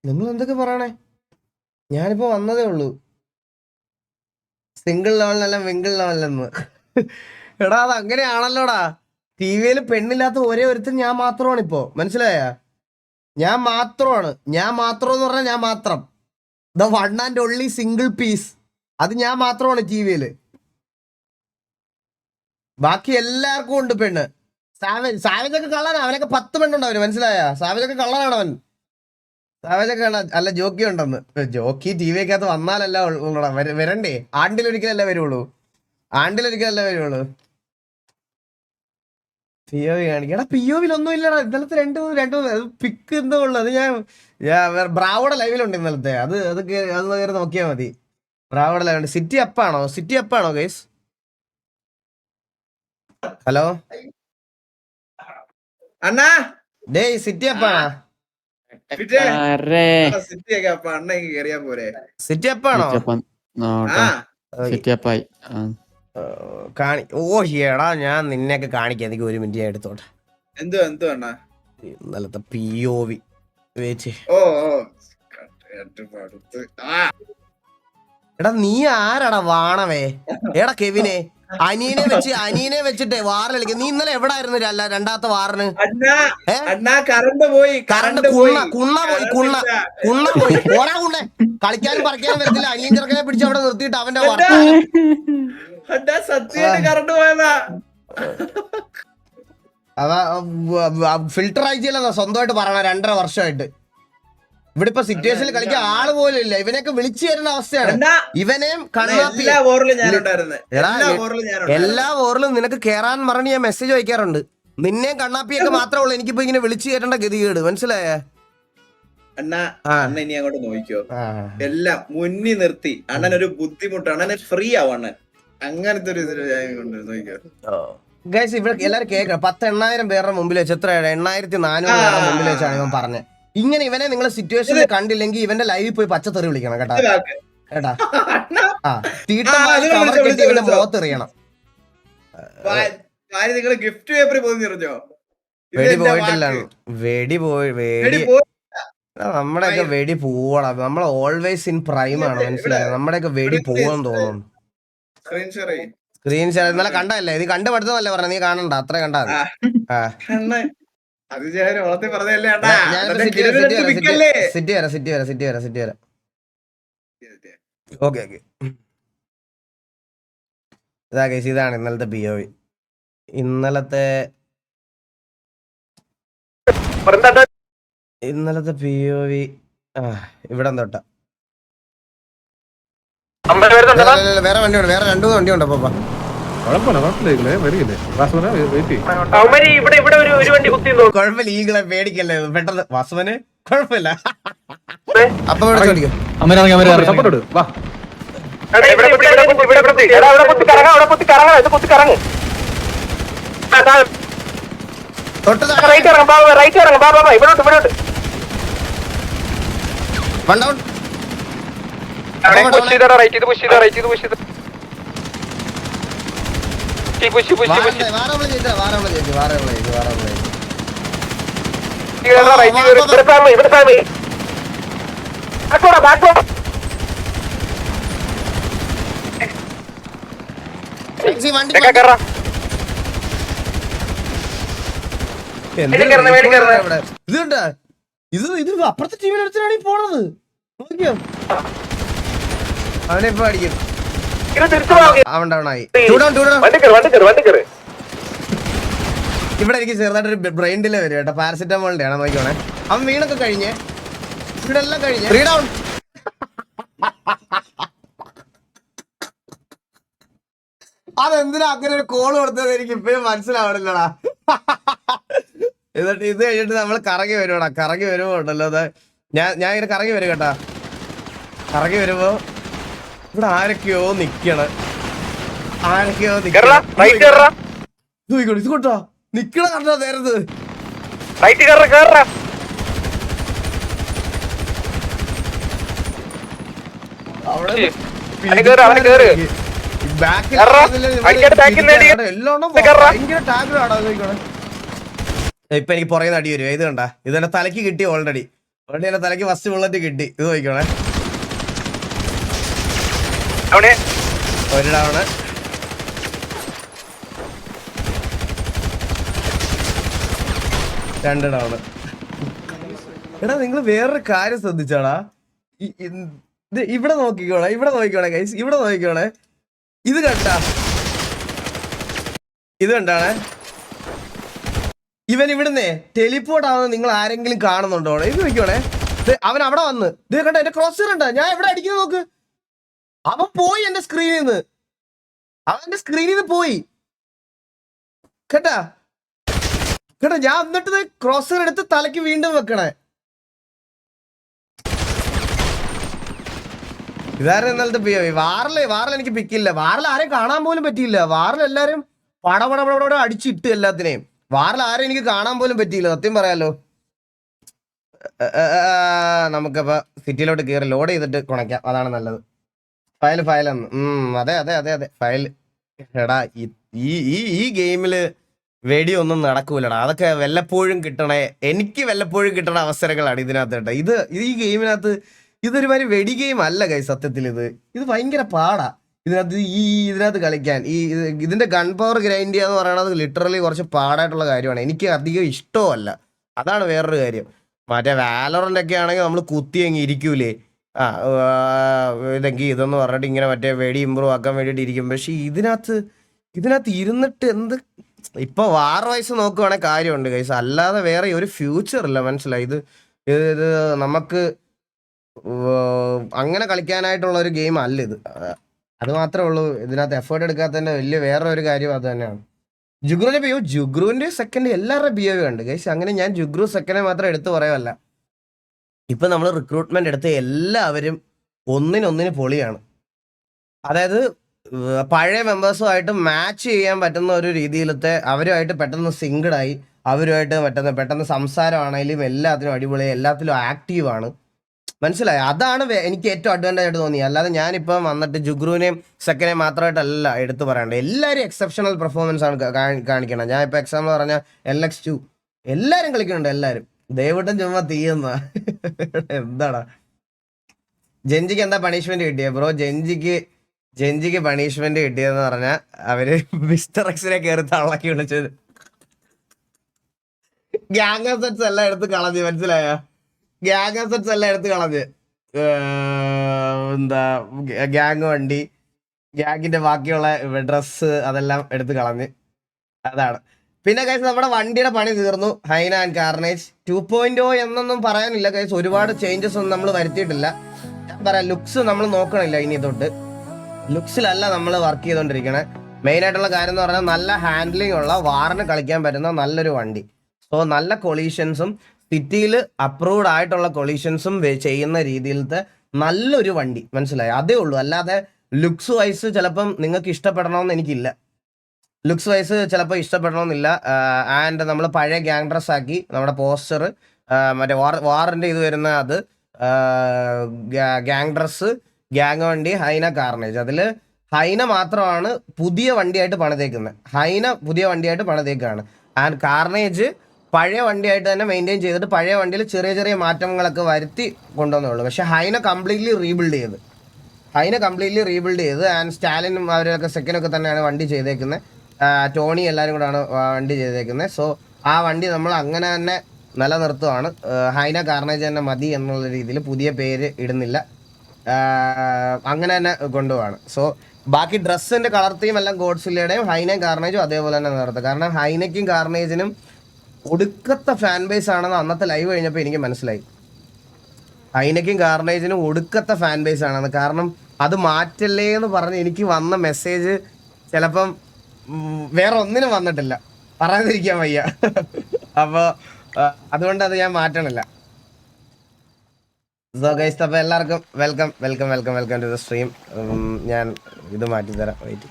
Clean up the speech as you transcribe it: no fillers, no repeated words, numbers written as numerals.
നിങ്ങൾ എന്തൊക്കെ പറയണേ? ഞാനിപ്പോ വന്നതേ ഉള്ളൂ. സിംഗിൾ ലെവലിനല്ല വിംഗിൾ ലെവലിലെന്ന്. എടാ അത് അങ്ങനെയാണല്ലോടാ. ടിവിയിൽ പെണ്ണില്ലാത്ത ഒരേ ഒരുത്തൻ ഞാൻ മാത്രമാണ് ഇപ്പോ. മനസ്സിലായ? ഞാൻ മാത്രമാണ്. ഞാൻ മാത്രം എന്ന് പറഞ്ഞാൽ ഞാൻ മാത്രം. The one and only single piece. അത് ഞാൻ മാത്രമാണ് ടിവിയില്. ബാക്കി എല്ലാവർക്കും ഉണ്ട് പെണ്ണ്. സാവേജൊക്കെ കള്ളനാ. അവനൊക്കെ 10 പെണ്ണുണ്ട് അവന്. മനസ്സിലായ? സാവേജൊക്കെ കള്ളനാണ് അവൻ. സാവേജൊക്കെ അല്ല ജോക്കി ഉണ്ടെന്ന്. ജോക്കി ടി വിക്കകത്ത് വന്നാലല്ല ഉള്ളൂടാ. വരണ്ടേ? ആണ്ടിലൊരിക്കലല്ലേ വരുള്ളൂ. ആണ്ടിലൊരിക്കലല്ലേ വരുള്ളൂ. POV കാണിക്കടാ. POV ഒന്നും ഇല്ലടാ. ഇന്നലത്തെ രണ്ട് പിക്ക് എന്തോ ഉള്ളു. അത് ഞാൻ ബ്രാവോടെ ലൈവിലുണ്ട് ഇന്നലത്തെ. അത് കയറി നോക്കിയാൽ മതി. ബ്രാവോടെ ലൈവുണ്ട്. സിറ്റി അപ്പാണോ ഗൈസ്? ഹലോ അണ്ണാ ഡേയ് സിറ്റി അപ്പാണോ? സിറ്റി അപ്പാണോ? ഓ എടാ ഞാൻ നിന്നെയൊക്കെ കാണിക്കാം. എനിക്ക് 1 മിനിറ്റ് ഞാൻ എടുത്തോട്ടെ. എന്തോ അണ്ണാ ഇന്നലത്തെ POV വെച്ച്. എടാ നീ ആരാടാ വാണവേ? എടാ കെവിനെ അനിയനെ വെച്ചിട്ട് വാറിൽ കളിക്കും. നീ ഇന്നലെ എവിടെ ആയിരുന്നു? രണ്ടാമത്തെ വാറിന് കറണ്ട് കുണ്ണ പോയി. ഓടാ കുണ്ണെ. കളിക്കാനും പറിക്കാനും വരത്തില്ല. അനിയൻ ചെറുക്കനെ പിടിച്ച് അവിടെ നിർത്തിയിട്ട് അവന്റെ ഫിൽട്ടർ അയച്ചില്ലെന്നാ സ്വന്തമായിട്ട് പറയണ. 2.5 വർഷമായിട്ട് ഇവിടെ ഇപ്പൊ സിറ്റുവേഷനിൽ കളിക്കാൻ ആള് പോലും ഇല്ല. ഇവനെയൊക്കെ വിളിച്ചു തരുന്ന അവസ്ഥയാണ്. ഇവനെയും കണ്ണാപ്പി എല്ലാ ഓവറിലും നിനക്ക് കേറാൻ പറഞ്ഞ് ഞാൻ മെസ്സേജ് അയക്കാറുണ്ട്. നിന്നെയും കണ്ണാപ്പിയൊക്കെ മാത്രമേ ഉള്ളൂ എനിക്കിപ്പോ ഇങ്ങനെ വിളിച്ചു കയറ്റേണ്ട ഗതികേട്. മനസ്സിലായ? അണ്ണാ അണ്ണ ഇനി അങ്ങോട്ട് നോക്കിയോ. എല്ലാം മുന്നിൽ നിർത്തി അണ്ണനൊരു ബുദ്ധിമുട്ട്. അണ്ണന് ഫ്രീ ആവും അണ്ണൻ. അങ്ങനത്തെ ഒരു നോക്കിയോ ഗൈസ്. ഇവിടെ എല്ലാരും കേൾക്കണം. 10,000 പേരുടെ മുമ്പിൽ വെച്ച് എത്ര 8,400 പേരുടെ മുമ്പിൽ വെച്ചാണ് ഇവൻ പറഞ്ഞത്. ഇങ്ങനെ ഇവനെ നിങ്ങൾ സിറ്റുവേഷനിൽ കണ്ടില്ലെങ്കിൽ ഇവന്റെ ലൈവിൽ പോയി പച്ചത്തെറി വിളിക്കണം കേട്ടാ. തീട്ടമായിട്ട് ഇവന്റെ മുഖത്തെറിയണം. ഗിഫ്റ്റ് പേപ്പർ വെടി പോയിട്ടില്ല. നമ്മുടെയൊക്കെ വെടി പോവണം. നമ്മൾ ഓൾവേസ് ഇൻ പ്രൈം ആണ്. മനസ്സിലായത്? നമ്മുടെയൊക്കെ വെടി പോവാൻ തോന്നുന്നു. സ്ക്രീൻ ഷെയർ ഇന്നലെ കണ്ടല്ലേ? ഇത് കണ്ടു പഠിത്തമല്ലേ പറഞ്ഞ? നീ കാണണ്ട. അത്ര കണ്ടാ സിറ്റി വരാം. ഓക്കെ ഇതാണ് ഇന്നലത്തെ POV. ഇന്നലത്തെ POV ഇവിടെ തൊട്ടാ. വേറെ വണ്ടിയുണ്ട്. വേറെ 2 വണ്ടിയുണ്ട്. അപ്പൊ കുഴപ്പമില്ല. ഈകളെ പേടിക്കല്ലേ പെട്ടെന്ന്. വാസുവന് കുഴപ്പമില്ല. അപ്പൊ ഇത് അപ്പുറത്തെ ടീമിൽ എടുത്തിട്ടാണ് ഈ പോണത്. നോക്കിയോ അവനെ ഇപ്പൊ അടിക്കും. അവൻ ഡൗൺ ആയി. ഇവിടെ എനിക്ക് ചെറുതായിട്ടൊരു ബ്രെയിൻ ഡിലേ വരും കേട്ടോ. പാരസിറ്റമോളിന്റെ ആണ്. നോക്കിക്കോണേ. അവൻ വീണൊക്കെ കഴിഞ്ഞ് ഇവിടെ എല്ലാം കഴിഞ്ഞ് റീഡൗൺ. അതെന്തിനാ അങ്ങനെ ഒരു കോള് കൊടുത്തത് എനിക്ക് ഇപ്പഴും മനസ്സിലാവണില്ലടാ. എന്നിട്ട് ഇത് കഴിഞ്ഞിട്ട് നമ്മൾ കറങ്ങി വരുവാടാ. കറങ്ങി വരുമ്പോ ഉണ്ടല്ലോ അത് ഞാൻ ഇങ്ങനെ കറങ്ങി വരും കേട്ടാ. കറങ്ങി വരുമ്പോ ഇവിടെ ആരൊക്കെയോ നിക്കണ. ഇത് കൊണ്ടാ നിക്കണ കണ്ടോ നേരത്ത്. എല്ലാം ഭയങ്കര ടാഗിലാണോ. ഇപ്പൊ എനിക്ക് പുറകെ അടി വരും. ഇത് കണ്ട, ഇതെന്റെ തലക്ക് കിട്ടി ഓൾറെഡി എന്റെ തലക്ക് ഫസ്റ്റ് ബുള്ളറ്റ് കിട്ടി. ഇത് നോക്കിക്കോണേ, ഒരു ഡൗണ്. രണ്ട് ഡൗണ്. എടാ നിങ്ങൾ വേറൊരു കാര്യം ശ്രദ്ധിച്ചാടാ, ഇവിടെ നോക്കിക്കോളെ, ഇവിടെ നോക്കിക്കോളെ ഗൈസ്, ഇവിടെ നോക്കിക്കോളെ. ഇത് കണ്ട, ഇത് കണ്ടാണേ, ഇവൻ ഇവിടുന്നേ ടെലിപ്പോർട്ട് ആവുന്നത് നിങ്ങൾ ആരെങ്കിലും കാണുന്നുണ്ടോ? ഇത് നോക്കിക്കോണേ, അവൻ അവിടെ വന്ന് ഇത് കണ്ട, എന്റെ ക്രോസ് കണ്ട, ഞാൻ എവിടെ അടിക്കുന്നത് നോക്ക്. അവൻ പോയി എന്റെ സ്ക്രീനിൽ നിന്ന്, അവന്റെ സ്ക്രീനിൽ നിന്ന് പോയി കേട്ടാ കേട്ടാ. ഞാൻ എന്നിട്ട് ക്രോസർ എടുത്ത് തലയ്ക്ക് വീണ്ടും വെക്കണേ. ഇതാരും ഇന്നലത്തെ വാറിൽ എനിക്ക് പിക്കില്ല. വാറിൽ ആരെയും കാണാൻ പോലും പറ്റിയില്ല. വാറിൽ എല്ലാരും പടപടപട അടിച്ചിട്ട് എല്ലാത്തിനെയും. വാറിൽ ആരും എനിക്ക് കാണാൻ പോലും പറ്റിയില്ല, സത്യം പറയാലോ. നമുക്കപ്പോ സിറ്റിയിലോട്ട് കയറി ലോഡ് ചെയ്തിട്ട് കുണയ്ക്കാം, അതാണ് നല്ലത്. ഫയലെന്ന് അതെ അതെ അതെ അതെ ഫയൽ. എടാ ഈ ഗെയിമില് വെടിയൊന്നും നടക്കൂലടാ. അതൊക്കെ വല്ലപ്പോഴും കിട്ടണേ, എനിക്ക് വല്ലപ്പോഴും കിട്ടണ അവസരങ്ങളാണ് ഇതിനകത്ത് കേട്ടോ. ഈ ഗെയിമിനകത്ത് ഇതൊരുമാതിരി വെടി ഗെയിം അല്ല കൈ സത്യത്തിൽ. ഇത് ഭയങ്കര പാടാ ഇതിനകത്ത് കളിക്കാൻ. ഇതിന്റെ ഗൺ പവർ ഗ്രൈൻഡ് ചെയ്യാന്ന് പറയണത് ലിറ്ററലി കുറച്ച് പാടായിട്ടുള്ള കാര്യമാണ്. എനിക്ക് അധികം ഇഷ്ടമല്ല, അതാണ് വേറൊരു കാര്യം. മറ്റേ വാലറന്റ് ഒക്കെ ആണെങ്കിൽ നമ്മൾ കുത്തി അങ്ങ് ഇരിക്കൂലേ, ഇതെങ്കിൽ ഇതെന്ന് പറഞ്ഞിട്ട് ഇങ്ങനെ മറ്റേ വെടി ഇമ്പ്രൂവ് ആക്കാൻ വേണ്ടിയിട്ട് ഇരിക്കും. പക്ഷെ ഇതിനകത്ത് ഇരുന്നിട്ട് എന്ത്, ഇപ്പൊ വാർ വൈസ് നോക്കുവാണെങ്കിൽ കാര്യമുണ്ട് കൈസ്, അല്ലാതെ വേറെ ഒരു ഫ്യൂച്ചർ ഇല്ല. മനസ്സിലായി? ഇത് നമുക്ക് അങ്ങനെ കളിക്കാനായിട്ടുള്ള ഒരു ഗെയിം അല്ല ഇത്. അത് മാത്രമേ ഉള്ളൂ ഇതിനകത്ത് എഫേർട്ട് എടുക്കാത്തതിന്റെ വലിയ വേറെ ഒരു കാര്യം അത് തന്നെയാണ്. ജുഗ്രുവിന്റെ സെക്കൻഡ് എല്ലാവരുടെ ബിഹേവിയർ ഉണ്ട് ഗൈസ്. അങ്ങനെ ഞാൻ ജുഗ്രു സെക്കൻഡ് മാത്രം എടുത്തു പറയുമല്ല. ഇപ്പൊ നമ്മൾ റിക്രൂട്ട്മെന്റ് എടുത്ത എല്ലാവരും ഒന്നിനൊന്നിന് പൊളിയാണ്. അതായത് പഴയ മെമ്പേഴ്സുമായിട്ട് മാച്ച് ചെയ്യാൻ പറ്റുന്ന ഒരു രീതിയിലത്തെ, അവരുമായിട്ട് പെട്ടെന്ന് സിങ്ക്ഡായി, അവരുമായിട്ട് പെട്ടെന്ന് സംസാരമാണെങ്കിലും എല്ലാത്തിനും അടിപൊളിയായി, എല്ലാത്തിലും ആക്റ്റീവാണ്. മനസ്സിലായി? അതാണ് എനിക്ക് ഏറ്റവും അഡ്വാൻറ്റേജ് ആയിട്ട് തോന്നി. അല്ലാതെ ഞാനിപ്പം വന്നിട്ട് ജുഗ്രുവിനെയും സെക്കൻഡേയും മാത്രമായിട്ടല്ല എടുത്തു പറയേണ്ടത്. എല്ലാവരും എക്സെപ്ഷണൽ പെർഫോമൻസ് ആണ് കാണിക്കണം. ഞാൻ ഇപ്പൊ എക്സാമ്പിൾ പറഞ്ഞാൽ LX2 എല്ലാവരും കളിക്കുന്നുണ്ട്. എല്ലാവരും ദയവിട്ടും ചുമ്മാ തീയുന്ന എന്താടാ. ജെഞ്ചിക്ക് എന്താ പണിഷ്മെന്റ് കിട്ടിയ ബ്രോ? ജെഞ്ചിക്ക് പണിഷ്മെന്റ് കിട്ടിയെന്ന് പറഞ്ഞാൽ അവര് മിസ്റ്റർ എക്സിനെ കയറി തള്ളക്കി വിളിച്ചത്, ഗ്യാങ് സെറ്റ്സ് എല്ലാം എടുത്ത് കളഞ്ഞ്. മനസ്സിലായ? ഗ്യാങ് സെറ്റ്സ് എല്ലാം എടുത്ത് കളഞ്ഞ്, എന്താ ഗ്യാങ് വണ്ടി, ഗ്യാങ്ങിന്റെ ബാക്കിയുള്ള ഡ്രസ്സ് അതെല്ലാം എടുത്ത് കളഞ്ഞ്. അതാണ്. പിന്നെ കൈസ് നമ്മുടെ വണ്ടിയുടെ പണി തീർന്നു. ഹൈന ആൻഡ് കാർണേജ് 2.0 എന്നൊന്നും പറയാനില്ല കൈസ്. ഒരുപാട് ചേഞ്ചസ് ഒന്നും നമ്മൾ വരുത്തിയിട്ടില്ല. ഞാൻ പറയാം, ലുക്സ് നമ്മൾ നോക്കണില്ല ഇനി തൊട്ട്. ലുക്സിലല്ല നമ്മൾ വർക്ക് ചെയ്തുകൊണ്ടിരിക്കണേ. മെയിൻ ആയിട്ടുള്ള കാര്യം എന്ന് പറഞ്ഞാൽ നല്ല ഹാൻഡ്ലിംഗ് ഉള്ള, വാറിന് കളിക്കാൻ പറ്റുന്ന നല്ലൊരു വണ്ടി. സോ നല്ല കൊളീഷൻസും സിറ്റിയിൽ അപ്രൂവ്ഡ് ആയിട്ടുള്ള കൊളീഷൻസും ചെയ്യുന്ന രീതിയിലത്തെ നല്ലൊരു വണ്ടി. മനസ്സിലായി? അതേ ഉള്ളൂ. അല്ലാതെ ലുക്സ് വൈസ് ചിലപ്പം നിങ്ങൾക്ക് ഇഷ്ടപ്പെടണമെന്ന് എനിക്കില്ല. ലുക്സ് വൈസ് ചിലപ്പോൾ ഇഷ്ടപ്പെടണമെന്നില്ല. ആൻഡ് നമ്മൾ പഴയ ഗ്യാങ് ഡ്രസ് ആക്കി നമ്മുടെ പോസ്റ്റർ, മറ്റേ വാറിൻ്റെ ഇത് വരുന്ന അത്, ഗ്യാങ് ഡ്രസ്സ്, ഗ്യാങ് വണ്ടി, ഹൈന കാർണേജ്. അതിൽ ഹൈന മാത്രമാണ് പുതിയ വണ്ടിയായിട്ട് പണിതേക്കുന്നത്. ഹൈന പുതിയ വണ്ടിയായിട്ട് പണിതേക്കാണ്. ആൻഡ് കാർണേജ് പഴയ വണ്ടിയായിട്ട് തന്നെ മെയിൻറ്റെയിൻ ചെയ്തിട്ട് പഴയ വണ്ടിയിൽ ചെറിയ ചെറിയ മാറ്റങ്ങളൊക്കെ വരുത്തി കൊണ്ടുവന്നേ ഉള്ളൂ. പക്ഷെ ഹൈന കംപ്ലീറ്റ്ലി റീബിൽഡ് ചെയ്ത് ആൻഡ് സ്റ്റാലിനും അവരൊക്കെ സെക്കൻഡൊക്കെ തന്നെയാണ് വണ്ടി ചെയ്തേക്കുന്നത്. ടോണി എല്ലാവരും കൂടെയാണ് വണ്ടി ചെയ്തേക്കുന്നത്. സോ ആ വണ്ടി നമ്മൾ അങ്ങനെ തന്നെ നിലനിർത്തുവാണ്. ഹൈന കാർണേജ് തന്നെ മതി എന്നുള്ള രീതിയിൽ പുതിയ പേര് ഇടുന്നില്ല, അങ്ങനെ തന്നെ കൊണ്ടുപോവാണ്. സോ ബാക്കി ഡ്രസ്സിൻ്റെ കളർ തീം എല്ലാം ഗോഡ്സില്ലയുടെയും ഹൈനയും കാർണേജും അതേപോലെ തന്നെ നിർത്തുക. കാരണം ഹൈനയ്ക്കും കാർണേജിനും ഒടുക്കത്തെ ഫാൻ ബേസ് ആണെന്ന് അന്നത്തെ ലൈവ് കഴിഞ്ഞപ്പോൾ എനിക്ക് മനസ്സിലായി. ഹൈനയ്ക്കും കാർണേജിനും ഒടുക്കത്തെ ഫാൻ ബേസ് ആണെന്ന്. കാരണം അത് മാറ്റല്ലേ എന്ന് പറഞ്ഞ് എനിക്ക് വന്ന മെസ്സേജ് ചിലപ്പം വേറെ ഒന്നിനും വന്നിട്ടില്ല, പറയാതിരിക്കാൻ വയ്യ. അപ്പോൾ അതുകൊണ്ട് അത് ഞാൻ മാറ്റണില്ല. സോ ഗൈസ്, അപ്പോൾ എല്ലാവർക്കും വെൽക്കം ടു ദ സ്ട്രീം. ഞാൻ ഇത് മാറ്റി തരാം, വെയിറ്റ്.